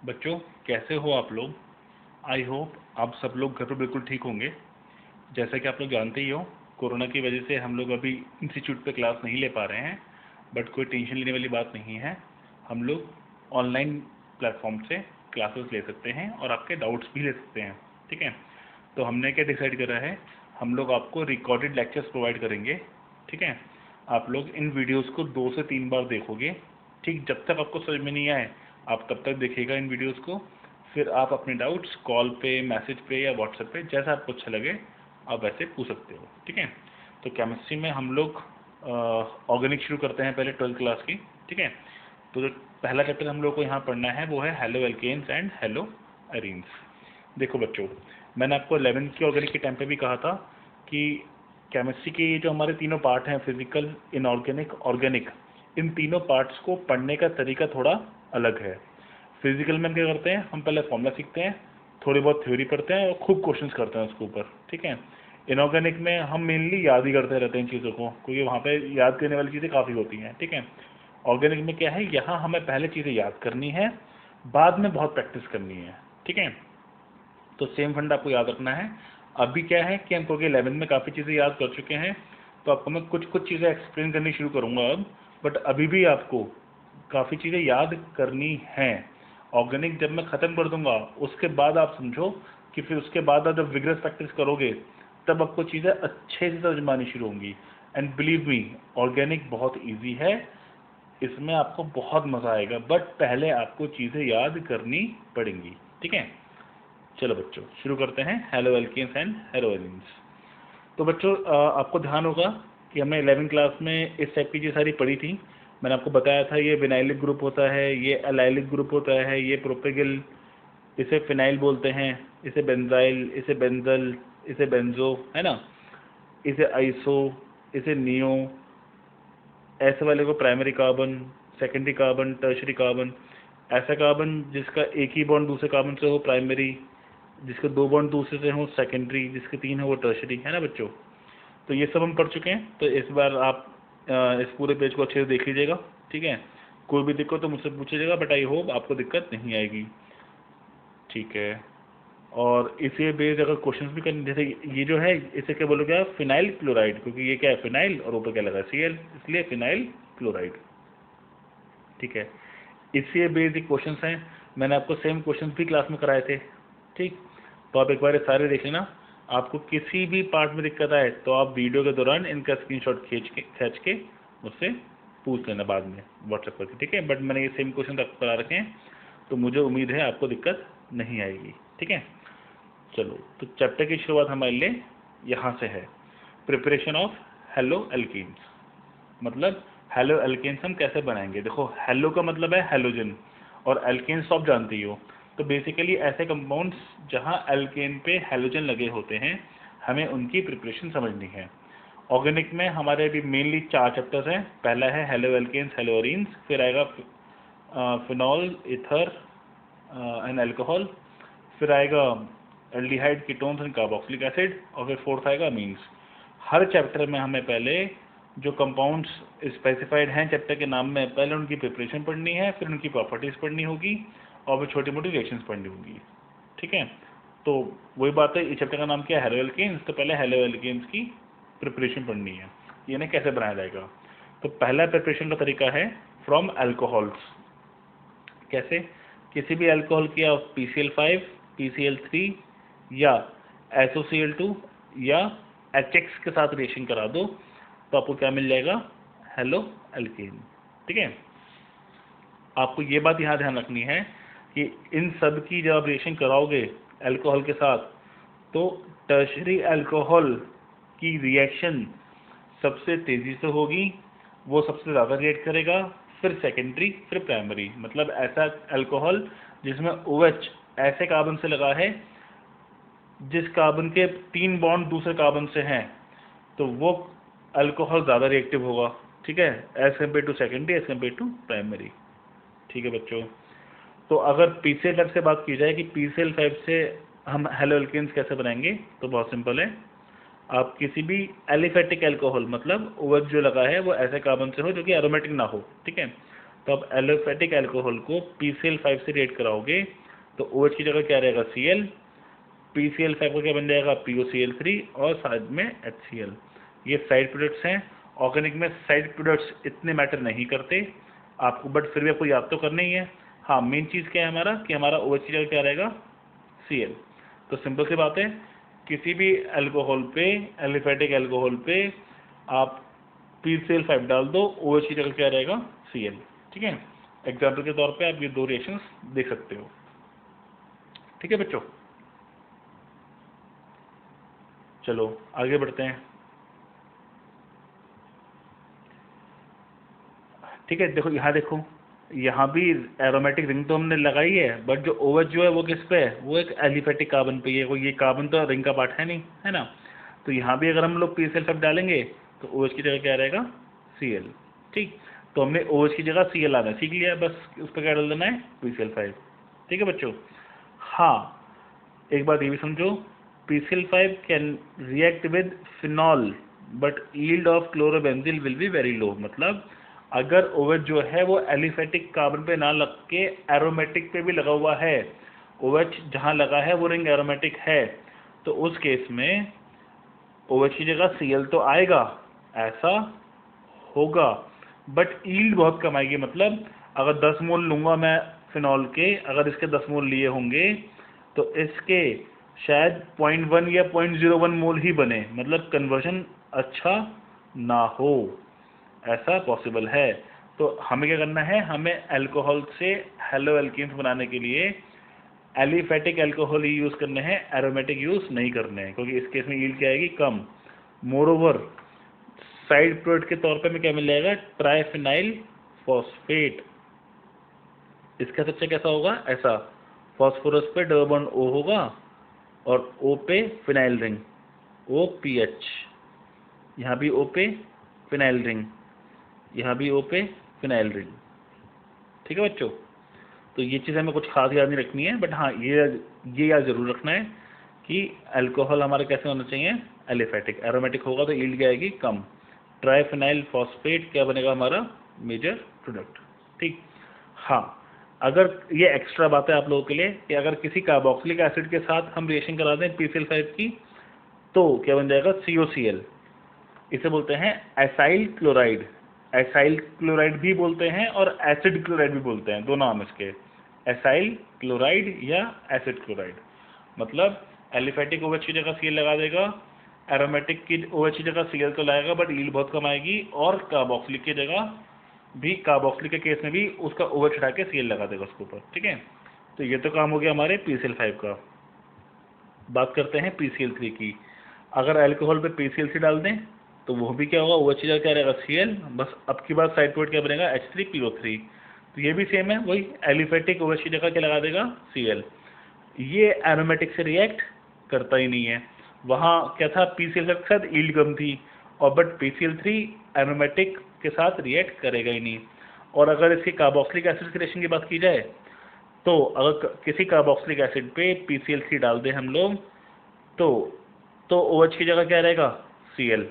बच्चों, कैसे हो आप लोग। आई होप आप सब लोग घर पर बिल्कुल ठीक होंगे। जैसा कि आप लोग जानते ही हो, कोरोना की वजह से हम लोग अभी इंस्टीट्यूट पे क्लास नहीं ले पा रहे हैं, बट कोई टेंशन लेने वाली बात नहीं है। हम लोग ऑनलाइन प्लेटफॉर्म से क्लासेस ले सकते हैं और आपके डाउट्स भी ले सकते हैं। ठीक है, तो हमने क्या डिसाइड करा है, हम लोग आपको रिकॉर्डेड लेक्चर्स प्रोवाइड करेंगे। ठीक है, आप लोग इन वीडियोस को 2 से 3 बार देखोगे। ठीक, जब तक आपको समझ में नहीं आए आप तब तक देखिएगा इन वीडियोस को। फिर आप अपने डाउट्स कॉल पे, मैसेज पे या व्हाट्सएप पे जैसा आपको अच्छा लगे आप वैसे पूछ सकते हो। ठीक है, तो केमिस्ट्री में हम लोग ऑर्गेनिक शुरू करते हैं पहले 12th क्लास की। ठीक है, तो जो पहला चैप्टर हम लोग को यहाँ पढ़ना है वो है halo alkanes and halo arenes. देखो बच्चों, मैंने आपको 11th की ऑर्गेनिक के टाइम पे भी कहा था कि केमिस्ट्री के जो हमारे तीनों पार्ट हैं, फिजिकल, इनऑर्गेनिक, ऑर्गेनिक, इन तीनों पार्ट्स को पढ़ने का तरीका थोड़ा अलग है। फिजिकल में हम क्या करते हैं, हम पहले फॉर्मूला सीखते हैं, थोड़ी बहुत थ्योरी पढ़ते हैं और खूब क्वेश्चंस करते हैं उसके ऊपर। ठीक है, इनऑर्गेनिक में हम मेनली याद ही करते रहते हैं इन चीज़ों को, क्योंकि वहाँ पे याद करने वाली चीज़ें काफ़ी होती हैं। ठीक है, ऑर्गेनिक में क्या है, यहाँ हमें पहले चीज़ें याद करनी है, बाद में बहुत प्रैक्टिस करनी है। ठीक है, तो सेम फंड आपको याद रखना है। अभी क्या है कि हम क्योंकि 11 में काफ़ी चीज़ें याद कर चुके हैं, तो आपको मैं कुछ कुछ चीज़ें एक्सप्लेन करनी शुरू करूँगा अब। बट अभी भी आपको काफ़ी चीज़ें याद करनी हैं। ऑर्गेनिक जब मैं ख़त्म कर दूंगा उसके बाद आप समझो कि फिर उसके बाद आप जब विग्रस प्रैक्टिस करोगे तब आपको चीज़ें अच्छे से समझ में आनी शुरू होंगी। एंड बिलीव मी, ऑर्गेनिक बहुत ईजी है, इसमें आपको बहुत मज़ा आएगा, बट पहले आपको चीज़ें याद करनी पड़ेंगी। ठीक है, चलो बच्चों शुरू करते हैं halo alkanes and halo arenes. तो बच्चों आपको ध्यान होगा कि हमने 11th क्लास में इस टाइप की चीज़ सारी पढ़ी थी। मैंने आपको बताया था ये विनाइलिक ग्रुप होता है, ये एलाइलिक ग्रुप होता है, ये प्रोपेगिल, इसे फिनाइल बोलते हैं, इसे बेंजाइल, इसे बेंजल, इसे बेंजो, है ना, इसे आइसो, इसे नियो, ऐसे वाले को primary carbon, secondary carbon, tertiary carbon. ऐसा कार्बन जिसका एक ही बॉन्ड दूसरे कार्बन से हो प्राइमरी, जिसके 2 बॉन्ड दूसरे से हो सेकेंडरी, जिसके 3 है वो टर्शरी, है ना बच्चों। तो ये सब हम पढ़ चुके हैं। तो इस बार आप इस पूरे पेज को अच्छे से देख लीजिएगा। ठीक है, कोई भी दिक्कत तो मुझसे पूछिएगा, बट आई होप आपको दिक्कत नहीं आएगी। ठीक है, और इसे बेस्ड अगर क्वेश्चंस भी करने, जैसे ये जो है इसे क्या बोलोगे आप, फिनाइल क्लोराइड, क्योंकि ये क्या है फिनाइल और ऊपर क्या लगा Cl, इसलिए फिनाइल क्लोराइड। ठीक है, इससे बेसिक क्वेश्चंस हैं, मैंने आपको सेम क्वेश्चंस भी क्लास में कराए थे। ठीक, तो आप एक बार सारे देख लेना। आपको किसी भी पार्ट में दिक्कत आए तो आप वीडियो के दौरान इनका स्क्रीनशॉट खींच के मुझसे पूछ लेना बाद में व्हाट्सएप करके। ठीक है, बट मैंने ये सेम क्वेश्चन आपको करा रखे हैं, तो मुझे उम्मीद है आपको दिक्कत नहीं आएगी। ठीक है, चलो तो चैप्टर की शुरुआत हमारे लिए यहाँ से है, प्रिपरेशन ऑफ हेलो एल्कीन्स। मतलब हेलो एल्केन्स हम कैसे बनाएंगे। देखो, हेलो का मतलब है हेलोजन और एल्केन्स तो आप जानते ही हो। तो बेसिकली ऐसे कंपाउंड्स जहाँ एल्केन पे हेलोजन लगे होते हैं, हमें उनकी प्रिपरेशन समझनी है। ऑर्गेनिक में हमारे अभी मेनली 4 चैप्टर्स हैं। पहला है हेलो एल्केन्स, हेलो एरीन्स, फिर आएगा फिनॉल, ईथर एंड अल्कोहल, फिर आएगा aldehyde, ketones and carboxylic acid, और फिर फोर्थ आएगा अमीन्स। हर चैप्टर में हमें पहले जो कंपाउंड्स स्पेसिफाइड हैं चैप्टर के नाम में, पहले उनकी प्रिपरेशन पढ़नी है, फिर उनकी प्रॉपर्टीज़ पढ़नी होगी और फिर छोटी मोटी रिएक्शंस पढ़नी होगी। ठीक है, तो वही बात है, इस चैप्टर का नाम क्या है, हेलो एल्केन्स, तो पहले हेलो एल्केन्स की प्रिपरेशन पढ़नी है, यानी कैसे बनाया जाएगा। तो पहला प्रिपरेशन का तरीका है फ्रॉम अल्कोहल्स। कैसे, किसी भी अल्कोहल की आप PCl5, PCl3 या SOCl2 या HX के साथ रिएक्शन करा दो तो आपको क्या मिल जाएगा, हेलो एल्केन। ठीक है, आपको ये बात यहाँ ध्यान रखनी है कि इन सब की जब आप रिएक्शन कराओगे अल्कोहल के साथ, तो टर्शरी अल्कोहल की रिएक्शन सबसे तेज़ी से होगी, वो सबसे ज़्यादा रिएक्ट करेगा, फिर सेकेंडरी, फिर प्राइमरी। मतलब ऐसा अल्कोहल जिसमें OH ऐसे कार्बन से लगा है जिस कार्बन के 3 बॉन्ड दूसरे कार्बन से हैं, तो वो अल्कोहल ज़्यादा रिएक्टिव होगा। ठीक है, as compared to secondary, as compared to primary. ठीक है बच्चों, तो अगर PCl5 से बात की जाए कि PCl5 से हम हेलो एल्केन्स कैसे बनाएंगे, तो बहुत सिंपल है। आप किसी भी एलिफेटिक अल्कोहल, मतलब OH जो लगा है वो ऐसे कार्बन से हो जो कि एरोमेटिक ना हो। ठीक है, तो आप एलिफेटिक अल्कोहल को PCl5 से रिएक्ट कराओगे तो OH की जगह क्या रहेगा Cl, PCl5 का क्या बन जाएगा POCl3 और साथ में HCl। ये साइड प्रोडक्ट्स हैं। ऑर्गेनिक में साइड प्रोडक्ट्स इतने मैटर नहीं करते आपको, बट फिर भी आपको याद तो करना ही है। हाँ, मेन चीज़ क्या है हमारा कि हमारा OH की जगह क्या रहेगा Cl। तो सिंपल सी बात है, किसी भी अल्कोहल पे, एलिफेटिक अल्कोहल पे आप PCl5 डाल दो, OH की जगह क्या रहेगा Cl। ठीक है, एग्जाम्पल के तौर पे आप ये दो रिएक्शंस देख सकते हो। ठीक है बच्चों, चलो आगे बढ़ते हैं। ठीक है, देखो यहाँ देखो, यहाँ भी एरोमेटिक रिंग तो हमने लगाई है, बट जो OH जो है वो किस पे है, वो एक एलिफेटिक कार्बन पे है। ये कार्बन तो रिंग का पार्ट है नहीं, है ना। तो यहाँ भी अगर हम लोग PCl5 डालेंगे तो OH की जगह क्या रहेगा Cl। ठीक, तो हमने OH की जगह Cl आना सीख लिया, बस उस पर क्या डाल देना है PCl5। ठीक है बच्चों। हाँ, एक बात ये भी समझो, PCl5 can react with phenol but yield of chlorobenzene will be very low. मतलब अगर OH जो है वो एलिफेटिक कार्बन पे ना लग के एरोमेटिक पे भी लगा हुआ है, OH जहाँ लगा है वो रिंग एरोमेटिक है, तो उस केस में OH की जगह Cl तो आएगा, ऐसा होगा, बट यील्ड बहुत कम आएगी। मतलब अगर 10 मोल लूँगा मैं फिनॉल के, अगर इसके 10 मोल लिए होंगे तो इसके शायद 0.1 या 0.01 मोल ही बने, मतलब कन्वर्जन अच्छा ना हो, ऐसा पॉसिबल है। तो हमें क्या करना है, हमें अल्कोहल से हेलो एल्कीन्स बनाने के लिए एलिफेटिक अल्कोहल ही यूज़ करने हैं, एरोमेटिक यूज़ नहीं करने हैं, क्योंकि इस केस में यील्ड क्या आएगी कम। मोरोवर साइड प्रोडक्ट के तौर पे हमें क्या मिल जाएगा ट्राइफिनाइल फॉस्फेट। इसका स्ट्रक्चर कैसा होगा, ऐसा, फॉस्फोरस पे डबल बॉन्ड O होगा और O पे फिनाइल रिंग OPH, यहाँ भी O पे फिनाइल रिंग, यहाँ भी O पे फिनाइल रिंग। ठीक है बच्चों, तो ये चीज़ हमें कुछ खास याद नहीं रखनी है, बट हाँ ये याद जरूर रखना है कि अल्कोहल हमारा कैसे होना चाहिए एलिफेटिक। एरोमेटिक होगा तो यील्ड क्या आएगी कम। ट्राइफिनाइल फॉस्फेट क्या बनेगा हमारा मेजर प्रोडक्ट। ठीक, हाँ, अगर ये एक्स्ट्रा बात है आप लोगों के लिए कि अगर किसी कार्बोक्सिलिक एसिड के साथ हम रिएक्शन करा दें PCl5 की, तो क्या बन जाएगा COCl। इसे बोलते हैं एसाइल क्लोराइड। एसाइल क्लोराइड भी बोलते हैं और एसिड क्लोराइड भी बोलते हैं, दो नाम इसके, एसाइल क्लोराइड या एसिड क्लोराइड। मतलब एलिफेटिक OH की जगह Cl लगा देगा, एरोमेटिक की OH की जगह Cl तो लाएगा बट यील्ड बहुत कम आएगी, और कार्बोक्सिलिक की जगह भी, कार्बोक्सिलिक के केस में भी उसका OH हटा के Cl लगा देगा उसके ऊपर। ठीक है, तो ये तो काम हो गया हमारे PCl5 का। बात करते हैं PCl3 की। अगर अल्कोहल पे PCl3 डाल दें तो वो भी क्या होगा, OH की जगह क्या रहेगा Cl, बस अब की बात साइड प्रोडक्ट क्या बनेगा H3PO3। तो ये भी सेम है, वही एलिफेटिक OH की जगह क्या लगा देगा Cl। ये एरोमेटिक से रिएक्ट करता ही नहीं है। वहाँ क्या था PCl5 के साथ यील्ड कम थी, और बट PCl3 एरोमेटिक के साथ रिएक्ट करेगा ही नहीं। और अगर इसके कार्बोक्सिलिक एसिड की रिएक्शन की बात की जाए तो अगर किसी कार्बोक्सिलिक एसिड पे PCl3 डाल दें हम लोग तो OH की जगह क्या रहेगा Cl।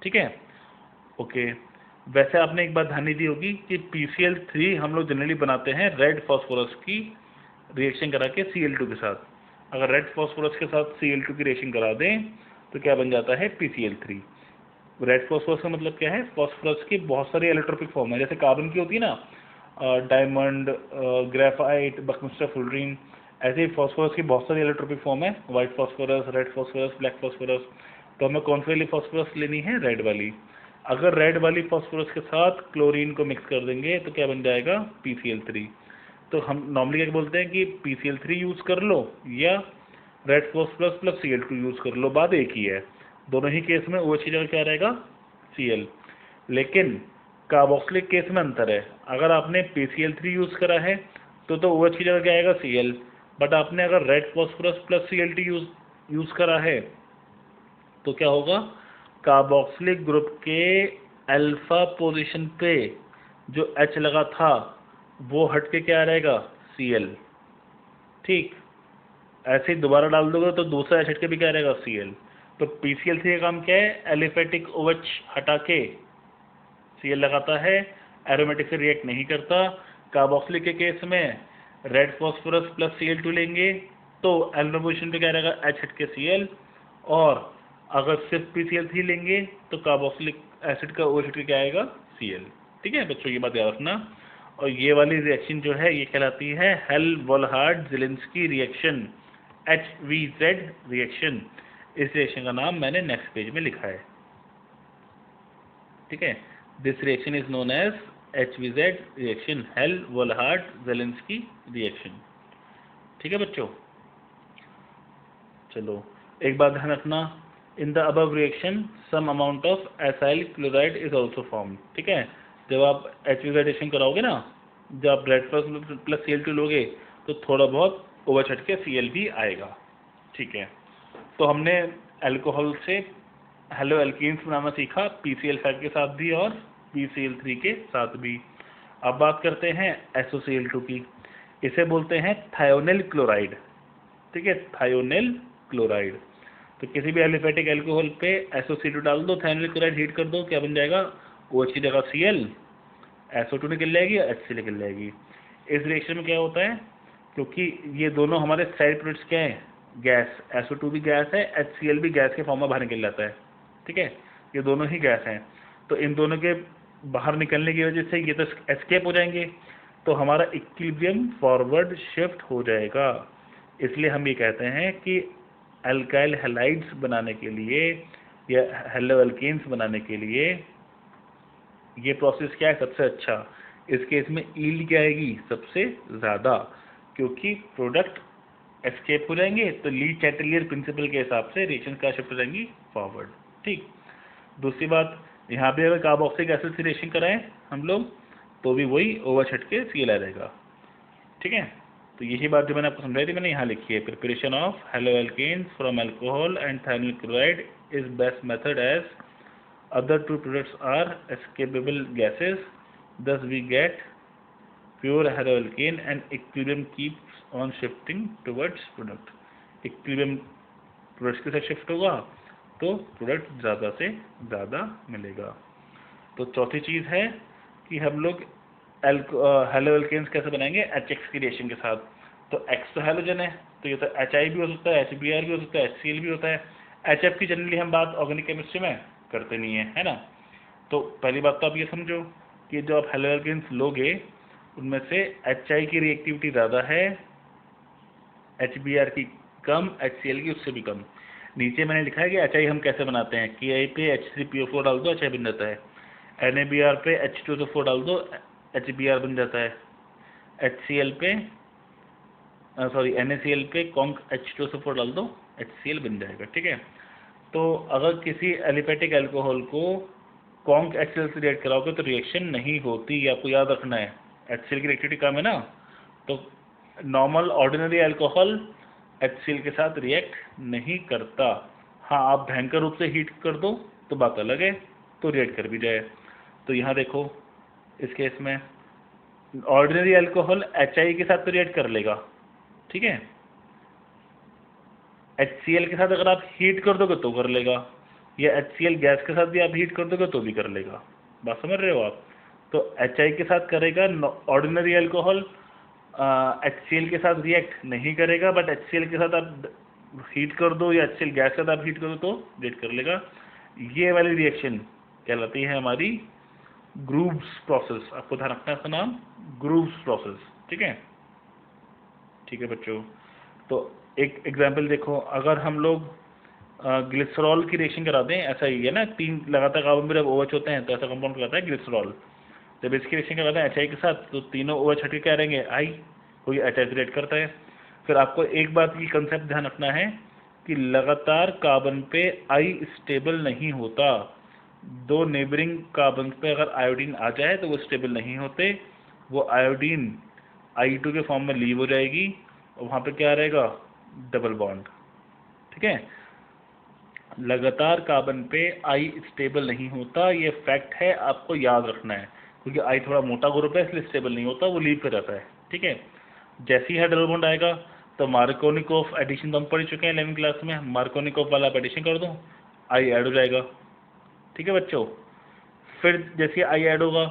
ठीक है, ओके। वैसे आपने एक बात ध्यान नहीं दी होगी कि PCl3 हम लोग जनरली बनाते हैं रेड फास्फोरस की रिएक्शन करा के Cl2 के साथ। अगर रेड फास्फोरस के साथ Cl2 की रिएक्शन करा दें तो क्या बन जाता है PCl3। रेड फास्फोरस का मतलब क्या है, फास्फोरस की बहुत सारी एलोट्रोपिक फॉर्म है, जैसे कार्बन की होती है ना, डायमंड, ग्रेफाइट, बकमिस्टर फुलरीन, ऐसे ही फास्फोरस की बहुत सारी एलोट्रोपिक फॉर्म है, white phosphorus, red phosphorus, black phosphorus. तो हमें कौन सी वाली फास्फोरस लेनी है, रेड वाली। अगर रेड वाली फास्फोरस के साथ क्लोरीन को मिक्स कर देंगे तो क्या बन जाएगा PCl3। तो हम नॉर्मली क्या बोलते हैं कि PCl3 यूज़ कर लो या red phosphorus plus Cl2 use कर लो, बात एक ही है। दोनों ही केस में OH की जगह क्या रहेगा Cl। लेकिन कार्बोक्सिलिक केस में अंतर है, अगर आपने PCl3 यूज़ करा है तो OH की जगह क्या आएगा Cl, बट आपने अगर red phosphorus plus Cl2 use करा है तो क्या होगा, कार्बोक्सिलिक ग्रुप के अल्फा पोजीशन पे जो H लगा था वो हट के क्या रहेगा Cl। ठीक, ऐसे ही दोबारा डाल दोगे तो दूसरा H हट के भी क्या रहेगा Cl। तो PCl3 का काम क्या है, एलिफेटिक OH हटा के Cl लगाता है, एरोमेटिक से रिएक्ट नहीं करता। कार्बोक्सिलिक के केस में रेड फॉस्फोरस प्लस Cl2 लेंगे तो एल्डोनर पोजीशन पे क्या रहेगा, H हट के Cl, और अगर सिर्फ PCl3 लेंगे तो कार्बोक्सिलिक एसिड का OH हट के क्या आएगा, Cl। ठीक है बच्चों, ये बात याद रखना। और ये वाली रिएक्शन जो है ये कहलाती है हेल-वोल्हार्ड-ज़ेलिंस्की रिएक्शन, HVZ रिएक्शन। इस रिएक्शन का नाम मैंने नेक्स्ट पेज में लिखा है। ठीक है, this reaction is known as HVZ reaction, Hell Volhard Zelinsky reaction. ठीक है बच्चों, चलो एक बात ध्यान रखना, in the above reaction some amount of acyl chloride is also form. ठीक है, जब आप HVZ रिएक्शन कराओगे ना, जब आप रेड प्लस Cl2 लोगे तो थोड़ा बहुत OH हट के Cl भी आएगा। ठीक है, तो हमने अल्कोहल से हेलो एल्कीन्स बनाना सीखा, PCl5 के साथ भी और PCl3 के साथ भी। अब बात करते हैं SOCl2 की, इसे बोलते हैं थायोनिल क्लोराइड। ठीक है, थायोनिल क्लोराइड। तो किसी भी एलिफेटिक अल्कोहल पे SOCl2 डाल दो, थायोनिल क्लोराइड हीट कर दो, क्या बन जाएगा, OH की जगह Cl, SO2 निकल जाएगी और HCl निकल जाएगी। इस रिएक्शन में क्या होता है, क्योंकि ये दोनों हमारे साइड प्रोडक्ट्स क्या हैं, गैस, SO2 भी गैस है, HCl भी गैस के फॉर्म में बाहर निकल जाता है। ठीक है, ये दोनों ही गैस हैं, तो इन दोनों के बाहर निकलने की वजह से ये तो एस्केप हो जाएंगे, तो हमारा इक्विलिब्रियम फॉरवर्ड शिफ्ट हो जाएगा। इसलिए हम ये कहते हैं कि अल्काइल हैलाइड्स बनाने के लिए या हेलो एल्केन्स बनाने के लिए ये प्रोसेस क्या है सबसे अच्छा, इस केस में ईल्ड क्या आएगी सबसे ज़्यादा, क्योंकि प्रोडक्ट एस्केप हो जाएंगे, तो ली चैटेलियर प्रिंसिपल के हिसाब से रिएक्शन क्या शिफ्ट हो जाएंगी, फॉरवर्ड। ठीक, दूसरी बात, यहाँ पे अगर कार्बोक्सिलिक एसिड से रिएक्शन कराएं हम लोग तो भी वही OH हट के Cl आ जाएगा। ठीक है, तो यही बात जो मैंने आपको समझाई थी मैंने यहाँ लिखी है, preparation of halo alkanes from alcohol and thionyl chloride is best method as other two products are escapable gases, thus we get pure haloalkane and equilibrium keeps on shifting towards product। equilibrium products के साथ shift होगा तो product ज़्यादा से ज़्यादा मिलेगा। तो चौथी चीज़ है कि हम लोग हेलोएल्केन्स कैसे बनाएंगे, HX की रिएक्शन के साथ। तो X तो हेलोजन है, तो ये तो HI भी हो सकता है, HBr भी हो सकता है, HCl भी होता है। HF की जनरली हम बात ऑर्गेनिक केमिस्ट्री में करते नहीं है ना। तो पहली बात तो आप ये समझो कि जो आप हेलोएल्केन्स लोगे उनमें से HI की रिएक्टिविटी ज़्यादा है, HBr की कम, HCl की उससे भी कम। नीचे मैंने लिखा है कि HI हम कैसे बनाते हैं, Ki पे H3PO4 डाल दो, HI बन जाता है। NaBr पे H2SO4 डाल दो, HBr बन जाता है। HCl पे NaCl पे कॉन्क H2SO4 डाल दो, HCl बन जाएगा। ठीक है, तो अगर किसी एलिफेटिक अल्कोहल को कॉन्क HCl से रिएक्ट कराओगे तो रिएक्शन नहीं होती, ये आपको याद रखना है। HCl की रिएक्टिविटी कम है ना, तो नॉर्मल ऑर्डिनरी अल्कोहल HCl के साथ रिएक्ट नहीं करता। हाँ, आप भयंकर रूप से हीट कर दो तो बात अलग है, तो रिएक्ट कर भी जाए। तो यहाँ देखो इस केस में ऑर्डिनरी अल्कोहल HI के साथ तो रिएक्ट कर लेगा, ठीक है, HCl के साथ अगर आप हीट कर दोगे तो कर लेगा, या HCl गैस के साथ भी आप हीट कर दोगे तो भी कर लेगा। बात समझ रहे हो आप? तो HI के साथ करेगा ऑर्डिनरी अल्कोहल, HCl के साथ रिएक्ट नहीं करेगा, बट HCl के साथ आप हीट कर दो या HCl गैस के साथ आप हीट कर दो तो रिएक्ट कर लेगा। ये वाली रिएक्शन कहलाती है हमारी ग्रूव्स प्रोसेस। आपको ध्यान रखना है इसका नाम, ग्रूव्स प्रोसेस। ठीक है, ठीक है बच्चों। तो एक एग्जाम्पल देखो, अगर हम लोग ग्लिसरॉल की रिएक्शन कराते हैं, ऐसा ही है ना, 3 लगातार कार्बन में जब OH होते हैं तो ऐसा कंपाउंड कहलाता है ग्लिसरॉल। जब इसकी रिएक्शन कराते हैं HI के साथ तो तीनों OH हट के क्या रहेंगे, I, कोई HI रिएक्ट करता है। फिर आपको एक बात की कंसेप्ट ध्यान रखना है कि लगातार कार्बन पे I स्टेबल नहीं होता। 2 नेबरिंग कार्बन पे अगर आयोडीन आ जाए तो वो स्टेबल नहीं होते, वो आयोडीन I2 के फॉर्म में लीव हो जाएगी और वहाँ पे क्या रहेगा, डबल बॉन्ड। ठीक है, लगातार कार्बन पे I स्टेबल नहीं होता, ये फैक्ट है, आपको याद रखना है, क्योंकि I थोड़ा मोटा ग्रुप है इसलिए स्टेबल नहीं होता, वो लीव पे रहता है। ठीक है, जैसे ही डबल बॉन्ड आएगा तो मार्कोनिकोव एडिशन तो हम पढ़ चुके हैं 11वीं क्लास में, मार्कोनिकोव वाला आप एडिशन कर दो, I ऐड हो जाएगा। ठीक है बच्चों, फिर जैसे I ऐड होगा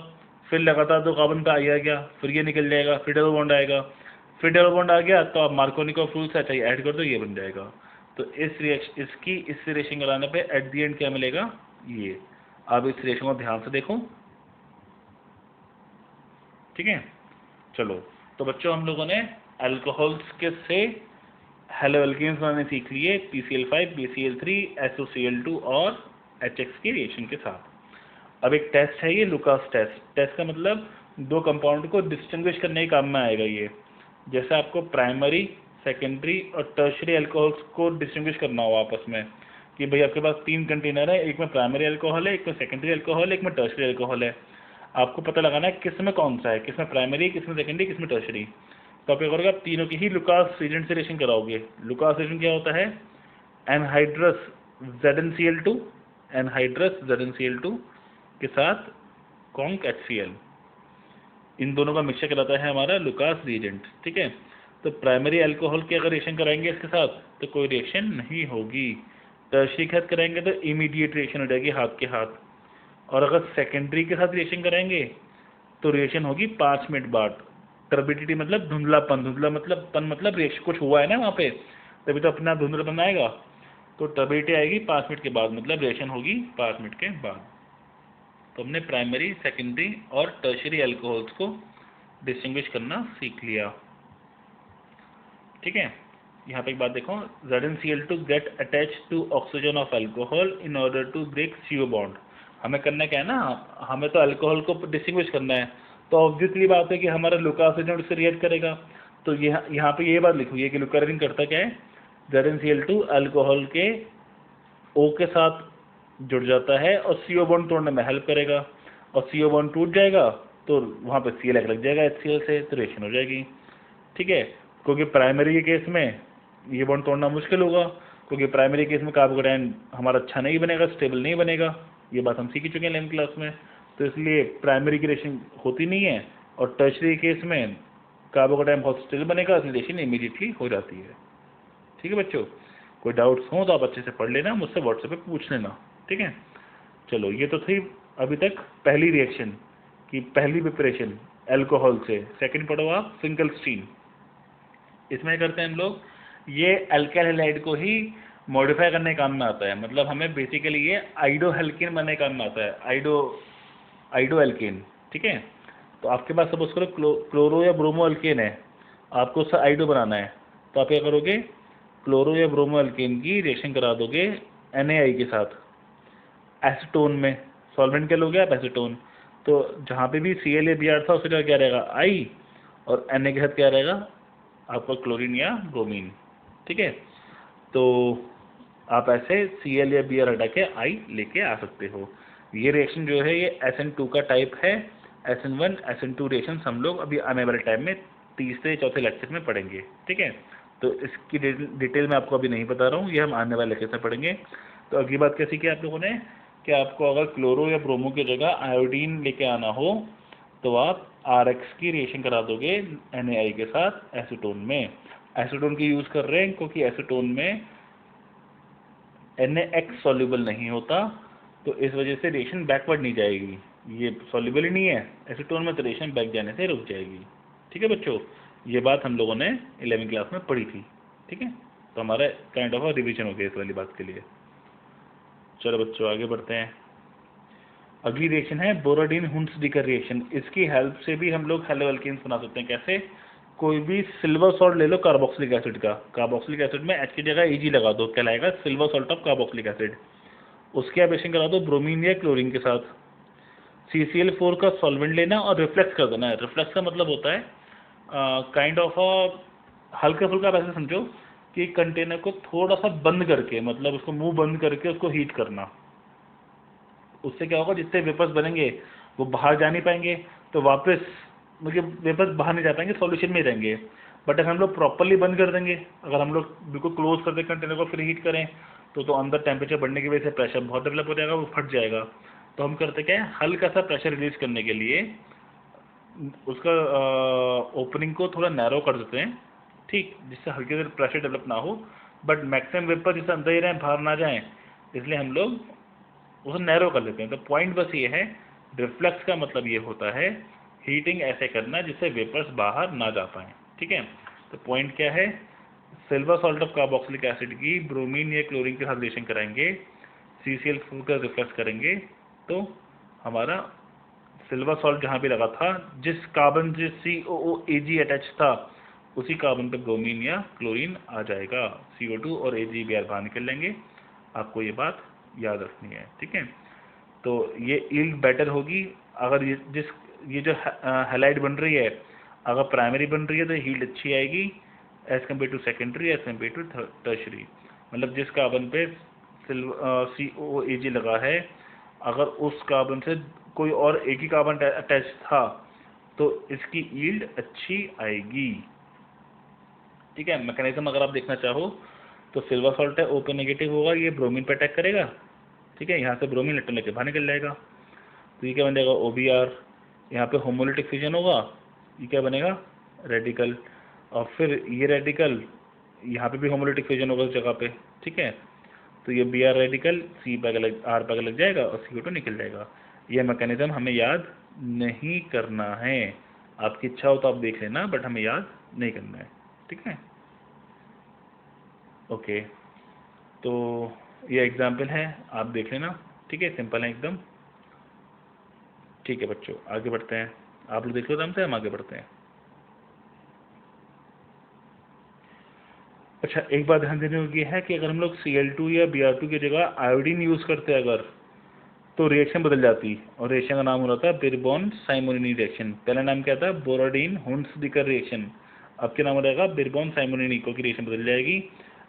फिर लगातार 2 कार्बन पे आ गया, फिर ये निकल जाएगा, फिर डबल बॉन्ड आएगा, फिर डबल बॉन्ड आ गया तो आप मार्कोनिकोव रूल से चाहिए ऐड कर दो, ये बन जाएगा। तो इस रिएक्शन कराने पे एट दी एंड क्या मिलेगा, ये। अब इस रिएक्शन को ध्यान से देखो, ठीक है। चलो, तो बच्चों हम लोगों ने अल्कोहल्स के से हेलो एल्केन्स बनाने सीख लिए, PCl5, BCl3, SOCl2 और HX की रिएक्शन के साथ। अब एक टेस्ट है ये लुकास टेस्ट। टेस्ट का मतलब 2 कंपाउंड को डिस्टिंग्विश करने के काम में आएगा ये। जैसे आपको प्राइमरी, सेकेंडरी और टर्शरी अल्कोहल्स को डिस्टिंग्विश करना हो आपस में, कि भाई आपके पास 3 कंटेनर है, एक में प्राइमरी अल्कोहल है, एक में सेकेंडरी अल्कोहल है, एक में टर्शरी अल्कोहल है। आपको पता लगाना है किस में कौन सा है, किस में प्राइमरी, किस में सेकेंडरी, किस में टर्शरी। तो आप क्या करोगे, आप तीनों की ही लुकास रीजेंट से रिएक्शन कराओगे। लुकास रिएक्शन क्या होता है, एनहाइड्रस ZnCl2, एनहाइड्रस ZnCl2 के साथ कॉन्क HCl, इन दोनों का मिक्सचर कराता है हमारा लुकास रिएजेंट, ठीक है। तो प्राइमरी अल्कोहल की अगर रिएक्शन कराएंगे इसके साथ तो कोई रिएक्शन नहीं होगी। टर्शरी के साथ कराएंगे तो इमीडिएट रिएक्शन हो जाएगी हाथ के हाथ। और अगर सेकेंडरी के साथ रिएक्शन कराएंगे तो रिएक्शन होगी 5 मिनट बाद। टर्बिडिटी मतलब धुंधलापन, धुंधला मतलब पन मतलब रिएक्शन कुछ हुआ है ना वहाँ पे, तभी तो अपना धुंधलापन आएगा। तो टर्बिडिटी आएगी 5 मिनट के बाद, मतलब रिएक्शन होगी 5 मिनट के बाद। तो हमने प्राइमरी, सेकेंडरी और टर्शरी अल्कोहल्स को डिस्टिंग्विश करना सीख लिया, ठीक है। यहाँ पे एक बात देखो, ZnCl2 get attach to oxygen of alcohol in order to break CO bond. हमें करना क्या है ना, हमें तो अल्कोहल को डिस्टिंग्विश करना है, तो ऑब्वियसली बात है कि हमारा लुकास एजेंट उससे रिएक्ट करेगा। तो यहाँ पे ये बात लिखी हुई है कि लुकारिन करता क्या है, ZnCl2 अल्कोहल के O के साथ जुड़ जाता है और CO बॉन्ड तोड़ने में हेल्प करेगा, और CO बॉन्ड टूट जाएगा तो वहाँ पे Cl लग जाएगा HCl से, तो रिएक्शन हो जाएगी, ठीक है। क्योंकि प्राइमरी के केस में ये बॉन्ड तोड़ना मुश्किल होगा, क्योंकि प्राइमरी केस में कार्बोकेटायन हमारा अच्छा नहीं बनेगा, स्टेबल नहीं बनेगा, ये बात हम सीख ही चुके हैं 11th क्लास में। तो इसलिए प्राइमरी की रिएक्शन होती नहीं है, और टर्शरी केस में कार्बोकेटायन बहुत स्टेबल बनेगा, इसलिए रिएक्शन इमीडिएटली हो जाती है, ठीक है बच्चों। कोई डाउट्स हो तो आप अच्छे से पढ़ लेना, मुझसे व्हाट्सएप पे पूछ लेना, ठीक है। चलो, ये तो थी अभी तक पहली रिएक्शन की पहली प्रिपरेशन अल्कोहल से। सेकंड पढ़ो आप फिंकलस्टीन। इसमें करते हैं हम लोग, ये अल्काइल हैलाइड को ही मॉडिफाई करने के काम में आता है, मतलब हमें बेसिकली ये आइडोहेल्केन बनने के काम में आता है, आइडो एल्केन, ठीक है। तो आपके पास सपोज करो क्लोरो या ब्रोमो अल्केन है, आपको उससे आइडो बनाना है, तो आप क्या करोगे, क्लोरो या ब्रोमो अल्केन की रिएक्शन करा दोगे NaI के साथ एसीटोन में। सॉल्वेंट क्या लोगे आप, एसीटोन। तो जहाँ पे भी Cl या Br था उसका क्या रहेगा, I, और Na के साथ क्या रहेगा आपका क्लोरीन या ब्रोमीन, ठीक है। तो आप ऐसे Cl या Br हटा के I लेके आ सकते हो। ये रिएक्शन जो है ये SN2 का टाइप है। SN1 SN2 रिएक्शन हम लोग अभी आने वाले टाइम में तीसरे चौथे लेक्चर में पढ़ेंगे, ठीक है। तो इसकी डिटेल में आपको अभी नहीं बता रहा हूँ, ये हम आने वाले लेक्चर में पढ़ेंगे। तो अगली बात क्या सीखी आप लोगों ने, कि आपको अगर क्लोरो या ब्रोमो की जगह आयोडीन लेके आना हो तो आप RX की रिएक्शन करा दोगे NaI के साथ एसीटोन में। एसीटोन की यूज़ कर रहे हैं क्योंकि एसीटोन में NaX सॉल्युबल नहीं होता, तो इस वजह से रिएक्शन बैकवर्ड नहीं जाएगी। ये सॉल्युबल ही नहीं है एसीटोन में, तो रिएक्शन बैक जाने से रुक जाएगी, ठीक है बच्चों। ये बात हम लोगों ने 11वीं क्लास में पढ़ी थी, ठीक है। तो हमारा काइंड ऑफ रिविजन हो गया इस वाली बात के लिए। चलो बच्चों आगे बढ़ते हैं। अगली रिएक्शन है बोरोडीन हुंसडीकर रिएक्शन। इसकी हेल्प से भी हम लोग हेलो एल्केन्स बना सकते हैं। कैसे, कोई भी सिल्वर सॉल्ट ले लो कार्बोक्सिलिक एसिड का, कार्बोक्सिलिक एसिड में H की जगह Eg लगा दो, कहलाएगा silver salt of carboxylic acid. उसकी आप रिएक्शन करा दो ब्रोमीन या क्लोरीन के साथ। CCl4 का सॉल्वेंट लेना और रिफ्लेक्स कर देना है। रिफ्लेक्स का मतलब होता है काइंड ऑफ हल्का फुल्का, वैसे समझो कि कंटेनर को थोड़ा सा बंद करके, मतलब उसको मुंह बंद करके उसको हीट करना। उससे क्या होगा, जितने वेपर्स बनेंगे वो बाहर जा नहीं पाएंगे, तो वापस मतलब वेपर्स बाहर नहीं जा पाएंगे, सॉल्यूशन में ही रहेंगे। बट अगर हम लोग प्रॉपरली बंद कर देंगे, अगर हम लोग बिल्कुल क्लोज कर दें कंटेनर को फिर हीट करें, तो अंदर टेम्परेचर बढ़ने की वजह से प्रेशर बहुत डेवलप हो जाएगा, वो फट जाएगा। तो हम करते क्या है, हल्का सा प्रेशर रिलीज करने के लिए उसका ओपनिंग को थोड़ा नैरो कर देते हैं, ठीक, जिससे हल्के से प्रेशर डेवलप ना हो, बट मैक्सिमम वेपर जिससे अंदर ही रहें, बाहर ना जाएं, इसलिए हम लोग उसे नैरो कर लेते हैं। तो पॉइंट बस ये है, रिफ्लक्स का मतलब ये होता है हीटिंग ऐसे करना जिससे वेपर्स बाहर ना जा पाए, ठीक है। तो पॉइंट क्या है, silver salt of carboxylic acid की ब्रोमीन या क्लोरीन के साथ रिएक्शन कराएंगे, CCl4 का रिफ्लक्स करेंगे, तो हमारा सिल्वर सॉल्ट जहाँ पे लगा था, जिस कार्बन से COOAg अटैच था, उसी कार्बन पे ब्रोमीन या क्लोरीन आ जाएगा, CO2 और AgBr बाहर निकल लेंगे। आपको ये बात याद रखनी है, ठीक है। तो ये यील्ड बेटर होगी अगर ये जो हैलाइड बन रही है, अगर प्राइमरी बन रही है तो यील्ड अच्छी आएगी as compared to secondary, as compared to tertiary. मतलब जिस कार्बन पे COOAg लगा है, अगर उस कार्बन से कोई और एक ही कार्बन अटैच था तो इसकी यील्ड अच्छी आएगी, ठीक है। मैकेनिज्म अगर आप देखना चाहो तो सिल्वर सॉल्ट है, O पे नेगेटिव होगा, ये ब्रोमीन पे अटैक करेगा, ठीक है। यहाँ से ब्रोमीन इलेक्ट्रॉन लेके बाहर निकल जाएगा, तो ये क्या बन जाएगा OBr। यहाँ पे होमोलिटिक फिजन होगा, ये क्या बनेगा रेडिकल, और फिर ये रेडिकल यहाँ पे भी होमोलिटिक फिजन होगा उस जगह पे, ठीक है। तो ये Br रेडिकल R पे लग जाएगा और CO2 निकल जाएगा। ये मैकेनिज्म हमें याद नहीं करना है, आपकी इच्छा हो तो आप देख लेना, बट हमें याद नहीं करना है, ठीक है। ओके, तो ये एग्जाम्पल है, आप देख लेना, ठीक है, सिंपल है एकदम, ठीक है बच्चों। आगे बढ़ते हैं, आप लोग देख लो आराम से, हम आगे बढ़ते हैं। अच्छा, एक बात ध्यान देने की है कि अगर हम लोग Cl2 या Br2 की जगह आयोडीन यूज़ करते हैं अगर, तो रिएक्शन बदल जाती, और रिएक्शन का नाम हो रहा था बिरबॉन साइमोनिनी रिएक्शन। पहला नाम क्या था, बोराडीन हुंसदिकर रिएक्शन, अब क्या नाम रहेगा बिरबॉन साइमोनिनी, क्योंकि रिएक्शन बदल जाएगी।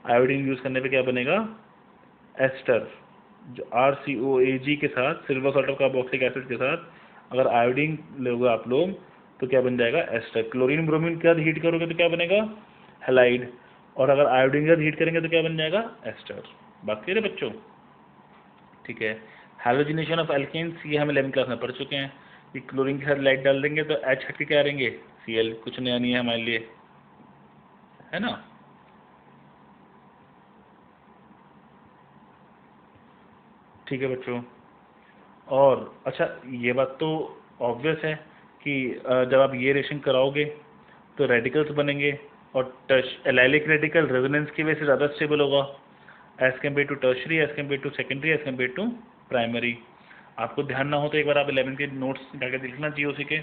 आयोडीन यूज़ करने पे क्या बनेगा, एस्टर, जो RCOAg के साथ silver salt of carboxylic acid के साथ अगर आयोडीन लोगे आप लोग तो क्या बन जाएगा, एस्टर। क्लोरीन ब्रोमीन के साथ हीट करोगे तो क्या बनेगा, हैलाइड, और अगर आयोडीन के साथ हीट करेंगे तो क्या बन जाएगा, एस्टर। बात क्लियर है बच्चों, ठीक है। हैलोजिनेशन ऑफ एल्केन्स, ये हम 11वीं क्लास में पढ़ चुके हैं कि क्लोरीन के साथ लाइट डाल देंगे तो H हट के क्या रहेंगे, Cl। कुछ नया नहीं है हमारे लिए, है ना। ठीक है बच्चों, और अच्छा ये बात तो ऑब्वियस है कि जब आप ये रिएक्शन कराओगे तो रेडिकल्स बनेंगे, और एलाइलिक रेडिकल रेजोनेंस की वजह से ज़्यादा स्टेबल होगा as compared to tertiary, as compared to secondary, as compared to primary. आपको ध्यान ना हो तो एक बार आप 11 के नोट्स जाकर देखना GOC के,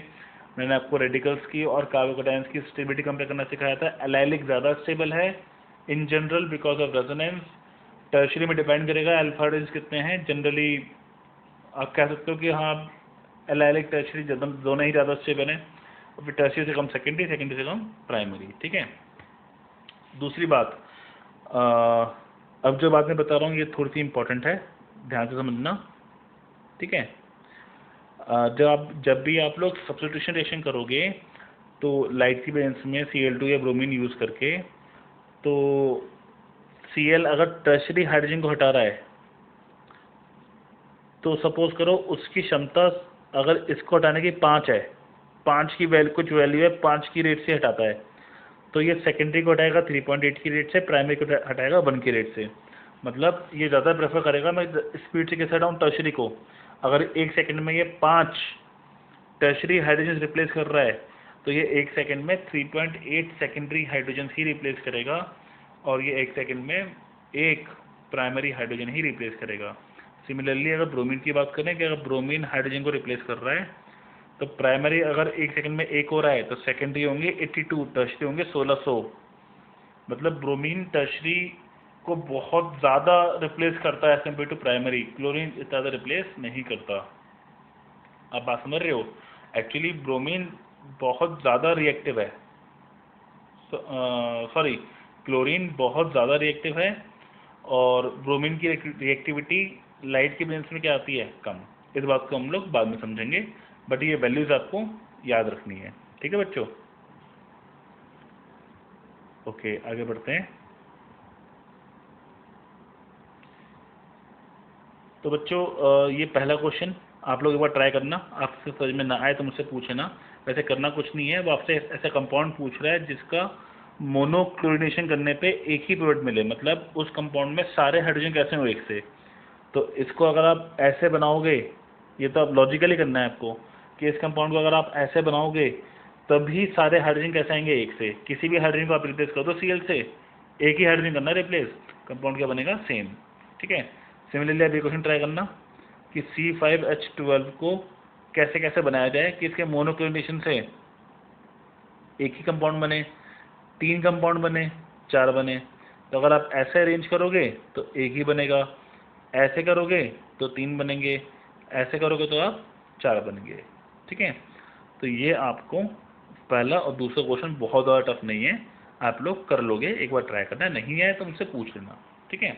मैंने आपको रेडिकल्स की और कार्बोकेटायंस की स्टेबिलिटी कंपेयर करना सिखाया था। एलाइलिक ज़्यादा स्टेबल है in general because of resonance, tertiary में डिपेंड करेगा अल्फा हाइड्रोजन कितने हैं। जनरली आप कह सकते हो कि हाँ एलाइलिक टर्शरी दोनों ही ज़्यादा स्टेबल हैं, और फिर टर्शरी से कम सेकेंडरी, सेकेंडरी से कम प्राइमरी, ठीक है। दूसरी बात, अब जो बात मैं बता रहा हूँ ये थोड़ी सी इंपॉर्टेंट है, ध्यान से समझना, ठीक है। जब भी आप लोग सब्स्टिट्यूशन रिएक्शन करोगे तो लाइट की बेंस में Cl2 या ब्रोमीन यूज़ करके, तो Cl अगर टर्शरी हाइड्रोजन को हटा रहा है तो सपोज करो उसकी क्षमता अगर इसको हटाने की 5 है, 5 की कुछ वैल्यू है, 5 की रेट से हटाता है, तो ये सेकेंडरी को हटाएगा 3.8 की रेट से, प्राइमरी को हटाएगा 1 की रेट से। मतलब ये ज़्यादा प्रेफर करेगा मैं स्पीड से कैसे हटाऊँ टर्शरी को। अगर 1 सेकंड में ये 5 टर्शरी हाइड्रोजन रिप्लेस कर रहा है तो ये 1 सेकंड में 3.8 सेकेंडरी हाइड्रोजन ही रिप्लेस करेगा, और ये 1 सेकंड में 1 प्राइमरी हाइड्रोजन ही रिप्लेस करेगा। सिमिलरली अगर ब्रोमीन की बात करें कि अगर ब्रोमीन हाइड्रोजन को रिप्लेस कर रहा है तो प्राइमरी अगर 1 सेकंड में 1 हो रहा है तो सेकेंडरी होंगे 82, टर्शरी होंगे 1600। मतलब ब्रोमीन टर्शरी को बहुत ज़्यादा रिप्लेस करता है as compared to primary, chlorine इतना ज़्यादा रिप्लेस नहीं करता। आप बात समझ रहे हो, एक्चुअली ब्रोमीन बहुत ज़्यादा रिएक्टिव है, सॉरी क्लोरीन बहुत ज़्यादा रिएक्टिव है, और ब्रोमीन की रिएक्टिविटी लाइट के बेंस में क्या आती है, कम। इस बात को हम लोग बाद में समझेंगे, बट ये वैल्यूज़ आपको याद रखनी है, ठीक है बच्चों। ओके, आगे बढ़ते हैं। तो बच्चों ये पहला क्वेश्चन आप लोग एक बार ट्राई करना, आपसे समझ में ना आए तो मुझसे पूछना। वैसे करना कुछ नहीं है, वो आपसे ऐसा कंपाउंड पूछ रहा है जिसका मोनोक्लोरिनेशन करने पे एक ही पिवट मिले, मतलब उस कंपाउंड में सारे हाइड्रोजन कैसे हो एक से। तो इसको अगर आप ऐसे बनाओगे ये तो आप लॉजिकली करना है आपको कि इस कंपाउंड को अगर आप ऐसे बनाओगे तभी सारे हाइड्रोजन कैसे आएंगे, एक से। किसी भी हाइड्रोजन को आप रिप्लेस कर दो Cl से, एक ही हाइड्रोजन करना रिप्लेस, कंपाउंड क्या बनेगा, सेम। ठीक है। सिमिलरली आप ये क्वेश्चन ट्राई करना कि C5H12 को कैसे कैसे बनाया जाए कि इसके मोनोक्लोनेशन से एक ही कंपाउंड बने, 3 कंपाउंड बने, 4 बने। तो अगर आप ऐसे अरेंज करोगे तो एक ही बनेगा, ऐसे करोगे तो 3 बनेंगे, ऐसे करोगे तो आप 4 बनेंगे। ठीक है। तो ये आपको पहला और दूसरा क्वेश्चन बहुत ज़्यादा टफ नहीं है, आप लोग कर लोगे, एक बार ट्राई करना, नहीं है तो मुझसे पूछ लेना। ठीक है।